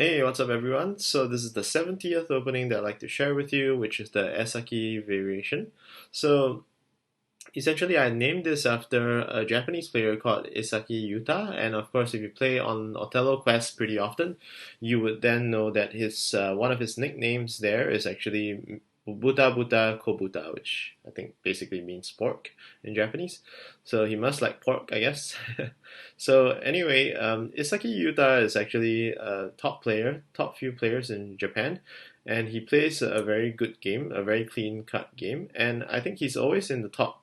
Hey, what's up everyone? So this is the 70th opening that I'd like to share with you, which is the Esaki variation. So essentially I named this after a Japanese player called Esaki Yuta, and of course if you play on Othello Quest pretty often, you would then know that his one of his nicknames there is actually Buta Buta Kobuta, which I think basically means pork in Japanese. So he must like pork, I guess. So anyway, Isaki Yuta is actually a top player, top few players in Japan, and he plays a very good game, a very clean cut game, and I think he's always in the top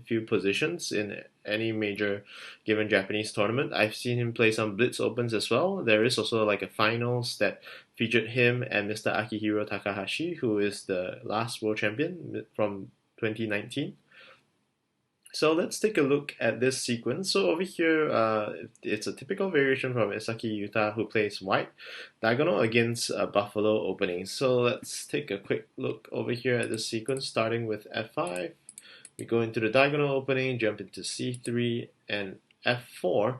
few positions in any major given Japanese tournament. I've seen him play some Blitz Opens as well. There is also like a finals that featured him and Mr. Akihiro Takahashi, who is the last world champion from 2019. So let's take a look at this sequence. So over here, it's a typical variation from Esaki Yuta who plays white diagonal against Buffalo openings. So let's take a quick look over here at this sequence, starting with F5. We go into the diagonal opening, jump into C3 and F4.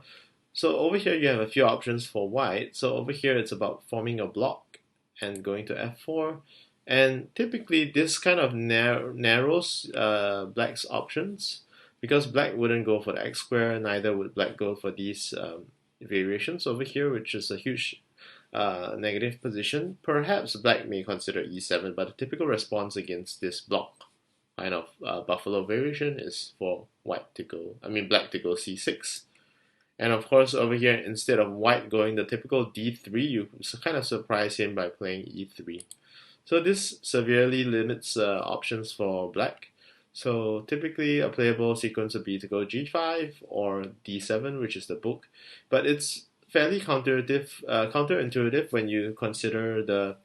So over here you have a few options for white. So over here it's about forming a block and going to F4. And typically this kind of narrows black's options because black wouldn't go for the X square, neither would black go for these variations over here, which is a huge negative position. Perhaps black may consider E7, but the typical response against this block kind of buffalo variation is for black to go C6. And of course, over here, instead of white going the typical D3, you kind of surprise him by playing E3. So this severely limits options for black. So typically a playable sequence would be to go G5 or D7, which is the book. But it's fairly counterintuitive when you consider the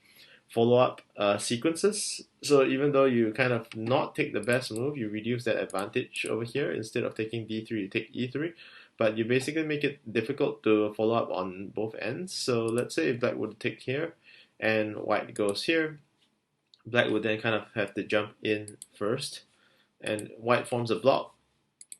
follow-up sequences. So even though you kind of not take the best move, you reduce that advantage over here. Instead of taking D3, you take E3. But you basically make it difficult to follow up on both ends. So let's say if black would take here and white goes here, black would then kind of have to jump in first, and white forms a block,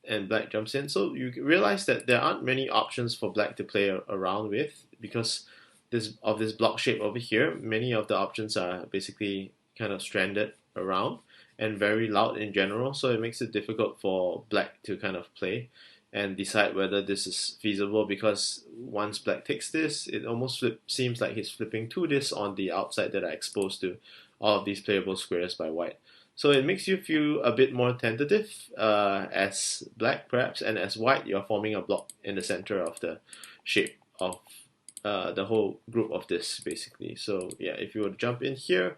and black jumps in. So you realize that there aren't many options for black to play around with because this block shape over here. Many of the options are basically kind of stranded around and very loud in general. So it makes it difficult for black to kind of play and decide whether this is feasible because once black takes this, it almost seems like he's flipping to this on the outside that are exposed to all of these playable squares by white. So it makes you feel a bit more tentative as black perhaps, and as white you're forming a block in the center of the shape of the whole group of this basically. So yeah, if you were to jump in here,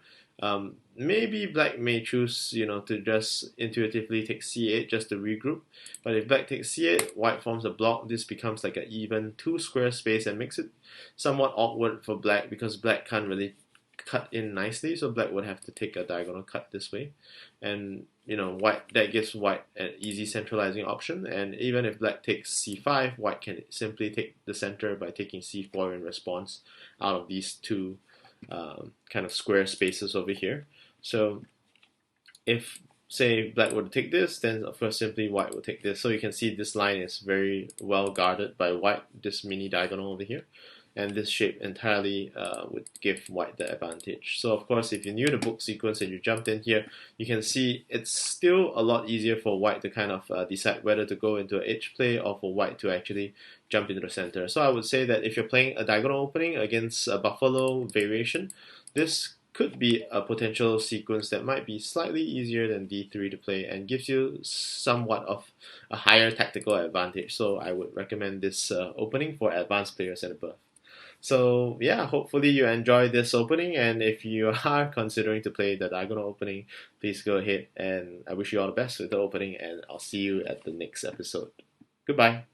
maybe black may choose to just intuitively take C8 just to regroup. But if black takes C8, white forms a block. This becomes like an even two square space and makes it somewhat awkward for black because black can't really cut in nicely, so black would have to take a diagonal cut this way, and white, that gives white an easy centralizing option. And even if black takes c5, white can simply take the center by taking c4 in response out of these two kind of square spaces over here. So if say black would take this, then of course simply white would take this. So you can see this line is very well guarded by white, this mini diagonal over here, and this shape entirely would give white the advantage. So of course if you knew the book sequence and you jumped in here, you can see it's still a lot easier for white to kind of decide whether to go into an edge play or for white to actually jump into the center. So I would say that if you're playing a diagonal opening against a buffalo variation, this could be a potential sequence that might be slightly easier than D3 to play and gives you somewhat of a higher tactical advantage. So I would recommend this opening for advanced players and above. So yeah, hopefully you enjoy this opening, and if you are considering to play the diagonal opening, please go ahead, and I wish you all the best with the opening, and I'll see you at the next episode. Goodbye.